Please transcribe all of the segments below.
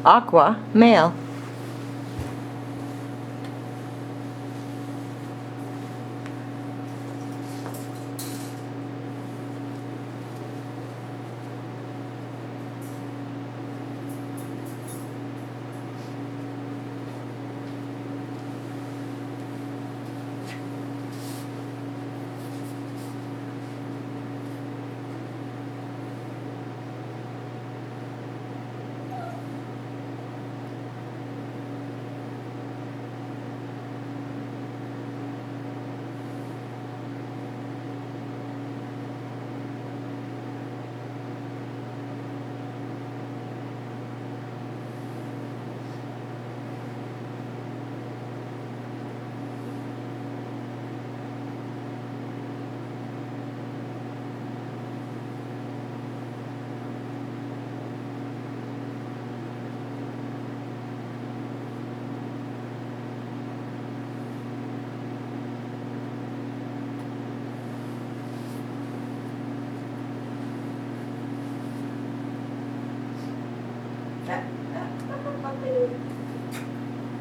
Aqua, male.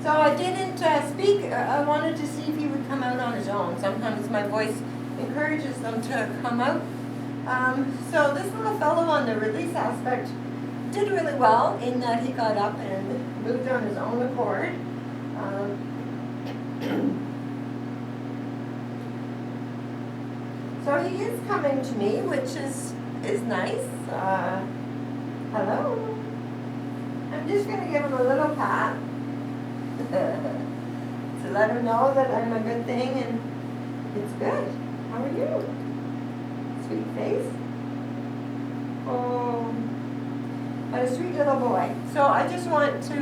So I didn't speak. I wanted to see if he would come out on his own. Sometimes my voice encourages them to come out. So this little fellow on the release aspect did really well in that he got up and moved on his own accord. So he is coming to me, which is nice. Hello. I'm just going to give him a little pat to let him know that I'm a good thing and it's good. How are you? Sweet face. Oh, what a sweet little boy. So I just want to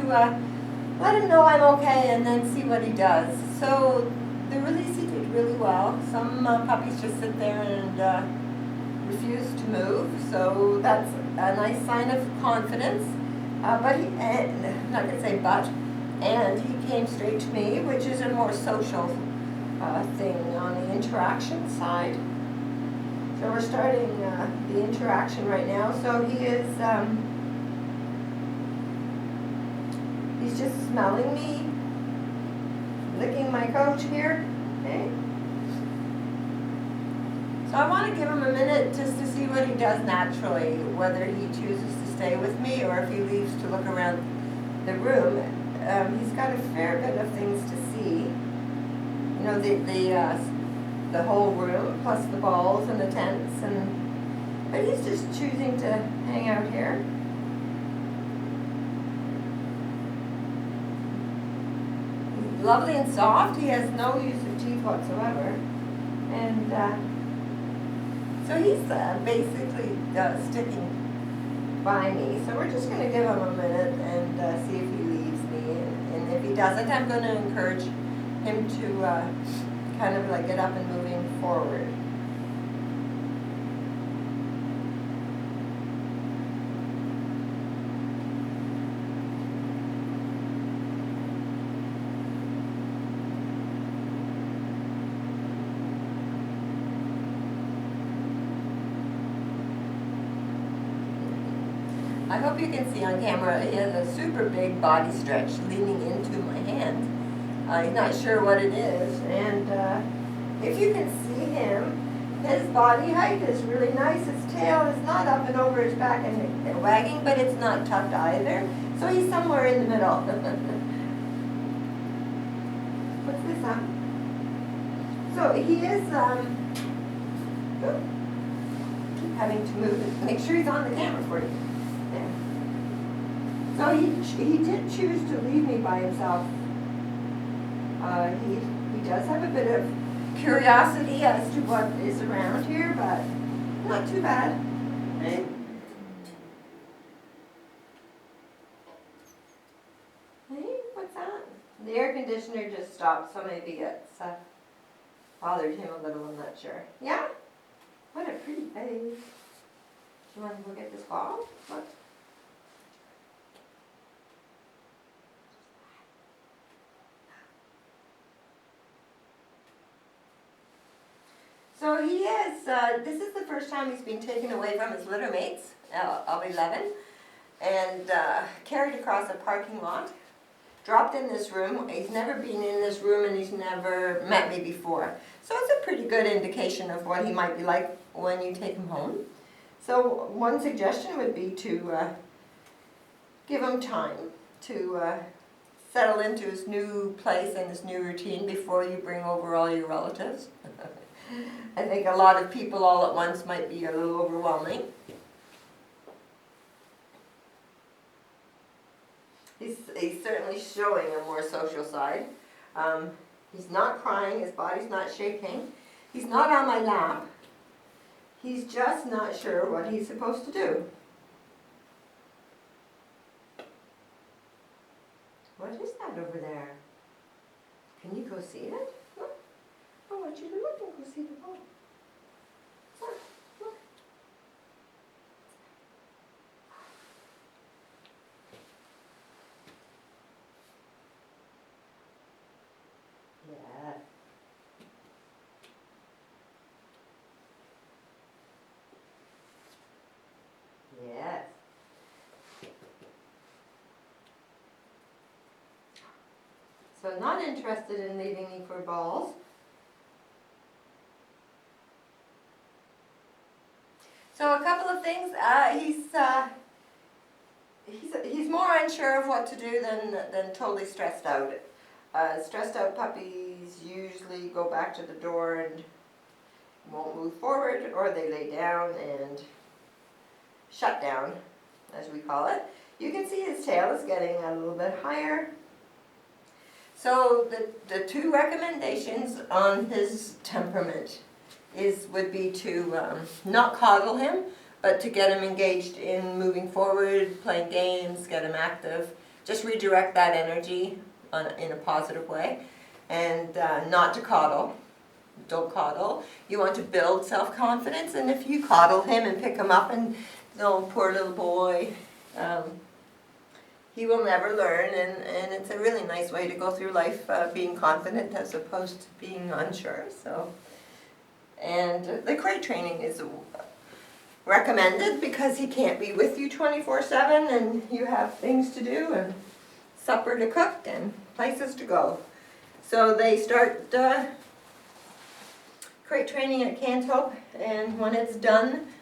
let him know I'm okay and then see what he does. So the release he did really well. Some puppies just sit there and refuse to move. So that's a nice sign of confidence. But he, I'm not going to say but, and he came straight to me, which is a more social thing on the interaction side. So we're starting the interaction right now. So he is, he's just smelling me, licking my coach here. Okay. So I want to give him a minute just to see what he does naturally, whether he chooses to stay with me or if he leaves to look around the room. He's got a fair bit of things to see. You know, the whole room, plus the balls and the tents, but he's just choosing to hang out here. He's lovely and soft. He has no use of teeth whatsoever. And so he's basically sticking by me. So we're just going to give him a minute and see if he leaves me. And if he doesn't, I'm going to encourage him to kind of like get up and moving forward. I hope you can see on camera, he has a super big body stretch leaning into my hand. He's not sure what it is, and if you can see him, his body height is really nice. His tail is not up and over his back and wagging, but it's not tucked either. So he's somewhere in the middle. What's this, huh? So he is, keep having to move it. Make sure he's on the camera for you. There. So he did choose to leave me by himself. He does have a bit of curiosity as to what is around here, but not too bad. Right? Hey, what's that? The air conditioner just stopped, so maybe it's bothered him a little, I'm not sure. Yeah? What a pretty face. Do you want to look at this ball? Look. So he is, this is the first time he's been taken away from his litter mates of 11. and carried across a parking lot, dropped in this room. He's never been in this room and he's never met me before. So it's a pretty good indication of what he might be like when you take him home. So one suggestion would be to give him time to settle into his new place and his new routine before you bring over all your relatives. I think a lot of people all at once might be a little overwhelming. He's certainly showing a more social side. He's not crying, his body's not shaking. He's not on my lap. He's just not sure what he's supposed to do. What is that over there? Can you go see it? Look. I want you to look and go see the ball. Look, look. Yeah. Yes. So not interested in leaving me for balls. So a couple of things. He's more unsure of what to do than totally stressed out. Stressed out puppies usually go back to the door and won't move forward, or they lay down and shut down, as we call it. You can see his tail is getting a little bit higher. So the two recommendations on his temperament would be to not coddle him, but to get him engaged in moving forward, playing games, get him active. Just redirect that energy in a positive way, and not to coddle. Don't coddle. You want to build self-confidence, and if you coddle him and pick him up and, oh, poor little boy, he will never learn, and it's a really nice way to go through life, being confident as opposed to being unsure. So, and the crate training is recommended because he can't be with you 24/7, and you have things to do and supper to cook and places to go. So they start crate training at Canto, and when it's done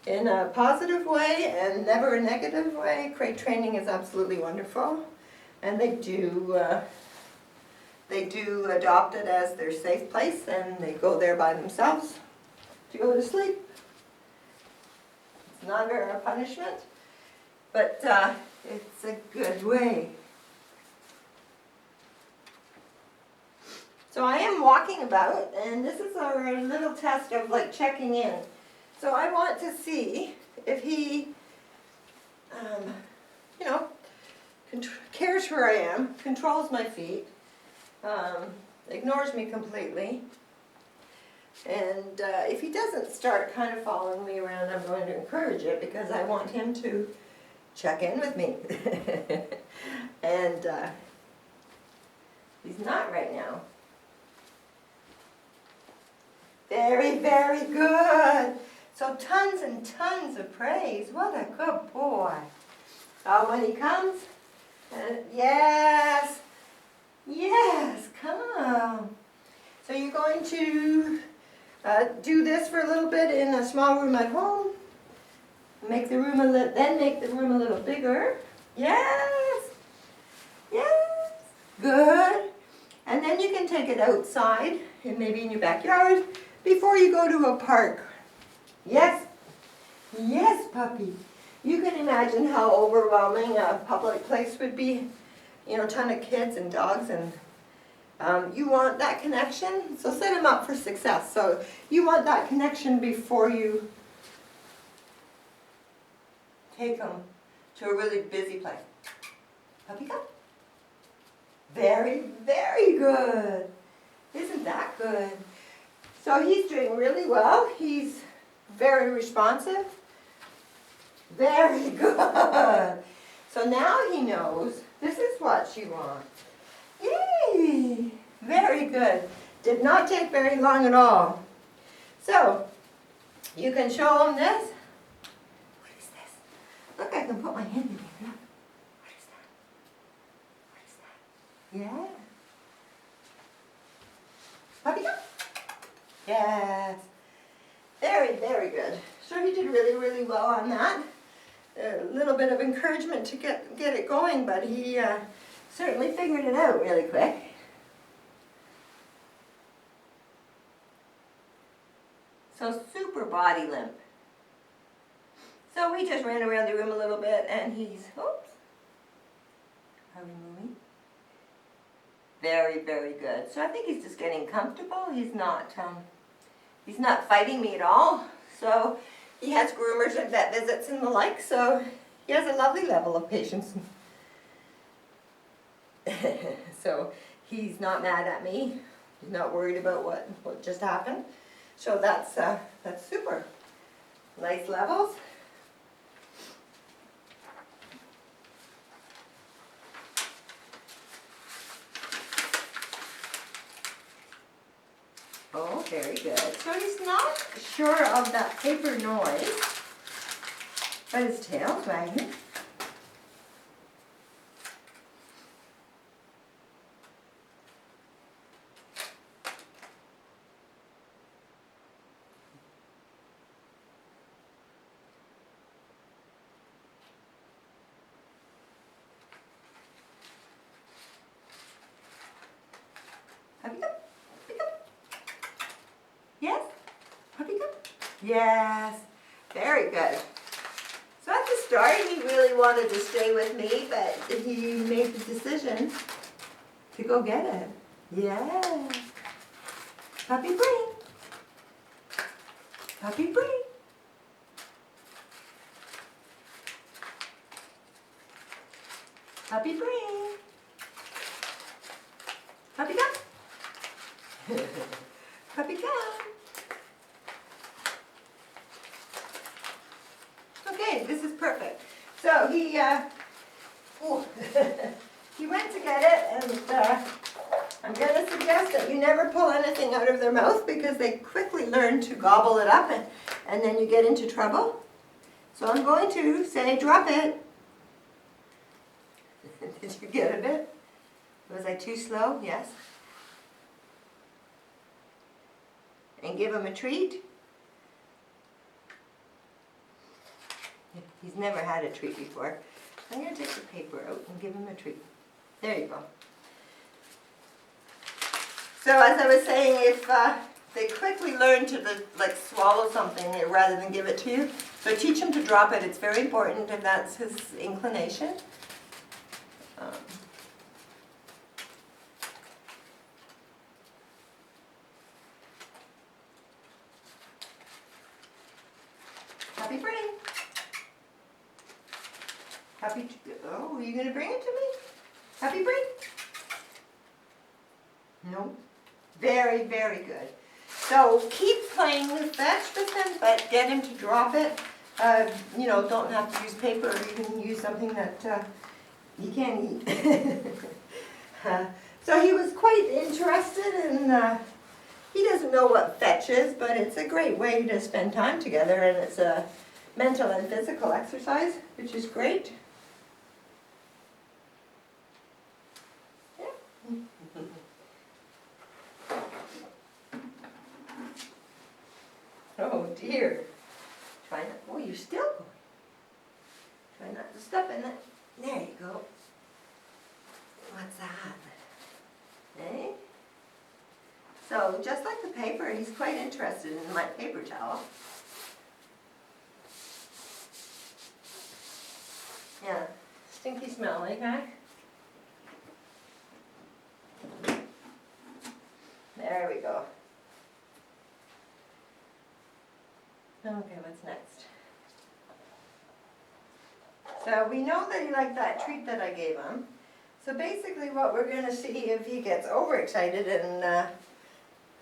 in a positive way and never a negative way, crate training is absolutely wonderful. And they do adopt it as their safe place, and they go there by themselves to go to sleep. It's not a punishment, but it's a good way. So I am walking about, and this is our little test of like checking in. So I want to see if he, cares where I am, controls my feet, ignores me completely. And if he doesn't start kind of following me around, I'm going to encourage it because I want him to check in with me. And he's not right now. Very, very good. So tons and tons of praise. What a good boy. When he comes, yes, yes, come. So you're going to do this for a little bit in a small room at home. Make the room then make the room a little bigger. Yes, yes, good. And then you can take it outside, and maybe in your backyard, before you go to a park. Yes, yes, puppy. You can imagine how overwhelming a public place would be. You know, a ton of kids and dogs, and you want that connection. So set them up for success. So you want that connection before you take them to a really busy place. Puppy, come. Very, very good. Isn't that good? So he's doing really well. He's very responsive. Very good. So now he knows this is what you want. Yay! Very good. Did not take very long at all. So you can show him this. What is this? Look, I can put my hand in here. Yeah. Puppy go. Yes. Very, very good. So he did really, really well on that. A little bit of encouragement to get it going, but he certainly figured it out really quick. So super body limp. So we just ran around the room a little bit and he's, oops. Are we moving? Very, very good. So I think he's just getting comfortable. He's not fighting me at all. So he has groomers and vet visits and the like, so he has a lovely level of patience. So he's not mad at me. He's not worried about what just happened. So that's super. Nice levels. Oh, very good. So he's not sure of that paper noise, but his tail's wagging. Puppy cup? Puppy cup? Yes? Puppy cup? Yes. Very good. So at the start he really wanted to stay with me, but he made the decision to go get it. Yeah. Puppy Bree. Puppy Bree. Puppy Bree. Puppy come. Puppy come. Okay, this is perfect. So he he went to get it, and I'm going to suggest that you never pull anything out of their mouth because they quickly learn to gobble it up and then you get into trouble. So I'm going to say, drop it. Did you get a bit? Was I too slow? Yes. And give him a treat. He's never had a treat before. I'm going to take the paper out and give him a treat. There you go. So as I was saying, if they quickly learn to swallow something rather than give it to you, so teach him to drop it. It's very important if that's his inclination. Happy brain. Happy, oh, are you going to bring it to me? Happy brain? No. Very, very good. So keep playing with fetch with him, but get him to drop it. You know, don't have to use paper. You can use something that he can eat. So he was quite interested, and he doesn't know what fetch is, but it's a great way to spend time together, and it's a mental and physical exercise, which is great. Yeah. Oh dear. Try not, oh, you're still going. Try not to step in it. There you go. What's that? Eh? So just like the paper, he's quite interested in my paper towel. Yeah, stinky smelly, okay? There we go. Okay, what's next? So we know that he liked that treat that I gave him. So basically what we're going to see if he gets overexcited and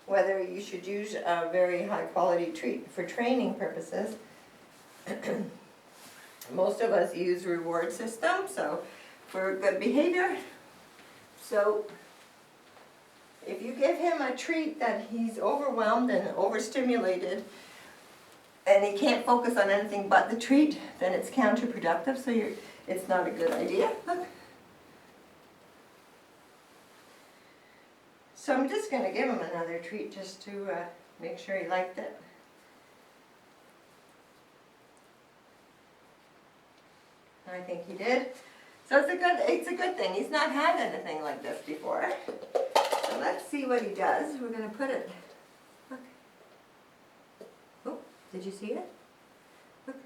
whether you should use a very high quality treat for training purposes. Most of us use reward system, so for good behavior. So if you give him a treat that he's overwhelmed and overstimulated and he can't focus on anything but the treat, then it's counterproductive, so it's not a good idea. Look. So I'm just going to give him another treat just to make sure he liked it. I think he did. So it's a good thing. He's not had anything like this before. So let's see what he does. We're going to put it. Look. Oh, did you see it? Look.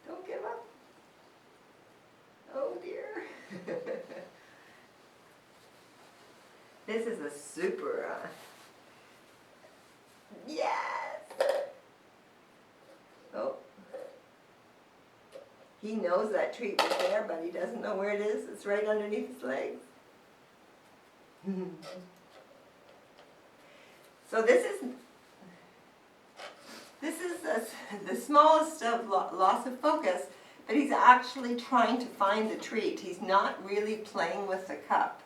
Don't give up. Oh dear. This is a super, yes! Oh. He knows that treat was there, but he doesn't know where it is. It's right underneath his legs. So this is the smallest of loss of focus, but he's actually trying to find the treat. He's not really playing with the cup.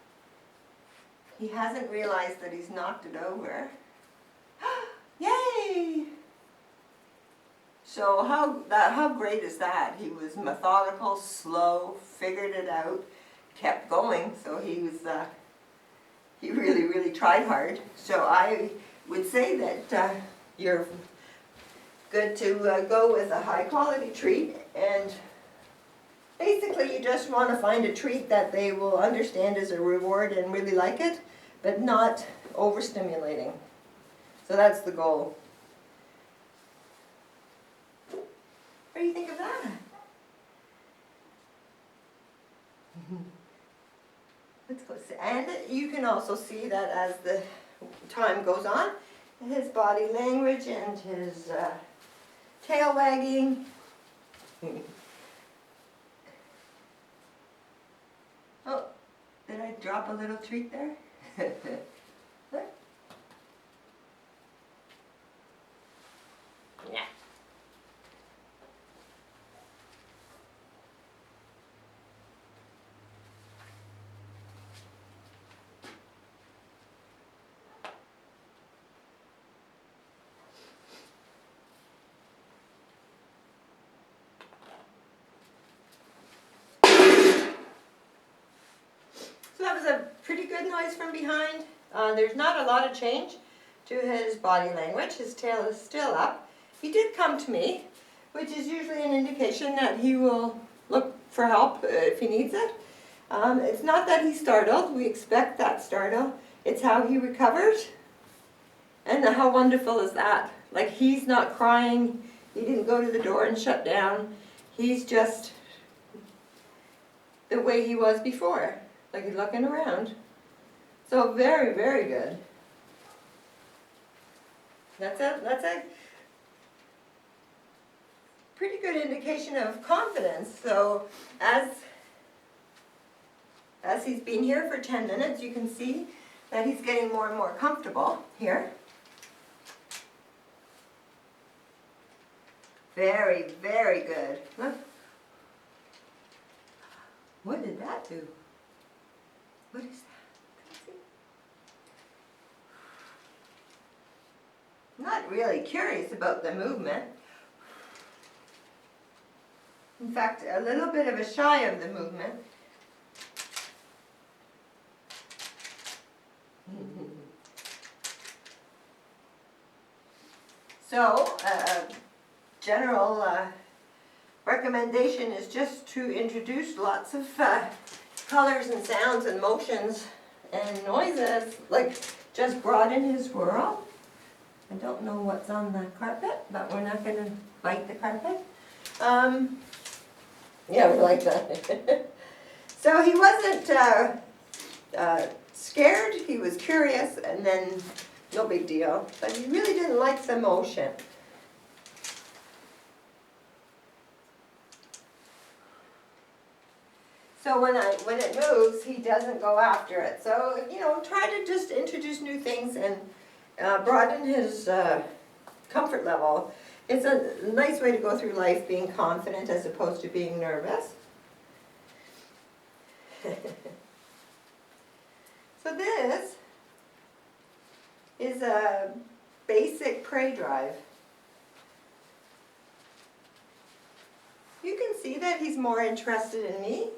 He hasn't realized that he's knocked it over. Yay! So how great is that? He was methodical, slow, figured it out, kept going. So he really tried hard. So I would say that you're good to go with a high quality treat, and basically you just want to find a treat that they will understand as a reward and really like it, but not overstimulating. So that's the goal. What do you think of that? Let's go see. And you can also see that as the time goes on, his body language and his tail wagging. Oh, did I drop a little treat there? Yeah. So that was a pretty good noise from behind. There's not a lot of change to his body language. His tail is still up. He did come to me, which is usually an indication that he will look for help if he needs it. It's not that he's startled. We expect that startle. It's how he recovers. And how wonderful is that? Like, he's not crying. He didn't go to the door and shut down. He's just the way he was before. Like, he's looking around. So very, very good. That's a pretty good indication of confidence. So as he's been here for 10 minutes, you can see that he's getting more and more comfortable here. Very, very good. Look. What did that do? What is that? Not really curious about the movement. In fact, a little bit of a shy of the movement. So, general recommendation is just to introduce lots of colors and sounds and motions and noises, like just broaden his world. I don't know what's on the carpet, but we're not going to bite the carpet. Yeah, we like that. So he wasn't scared, he was curious, and then no big deal. But he really didn't like the motion. So when it moves, he doesn't go after it. So, you know, try to just introduce new things and broaden his comfort level. It's a nice way to go through life, being confident as opposed to being nervous. So this is a basic prey drive. You can see that he's more interested in me.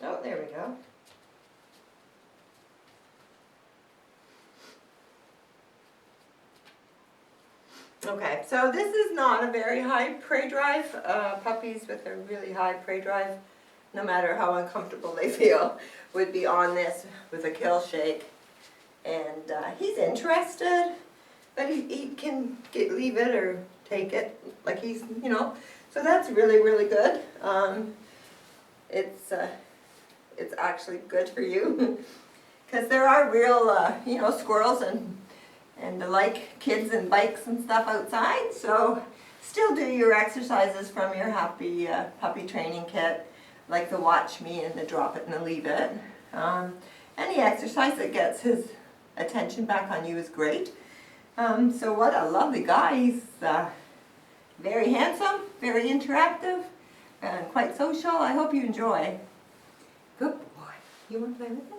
Oh, there we go. Okay, so this is not a very high prey drive. Puppies with a really high prey drive, no matter how uncomfortable they feel, would be on this with a kill shake. And he's interested, but he can leave it or take it, like he's, you know, so that's really, really good. It's actually good for you, because there are real, you know, squirrels and the like kids and bikes and stuff outside, so still do your exercises from your happy puppy training kit, like the watch me and the drop it and the leave it. Any exercise that gets his attention back on you is great. So what a lovely guy. He's very handsome, very interactive, and quite social. I hope you enjoy. Good boy. You want to play with him?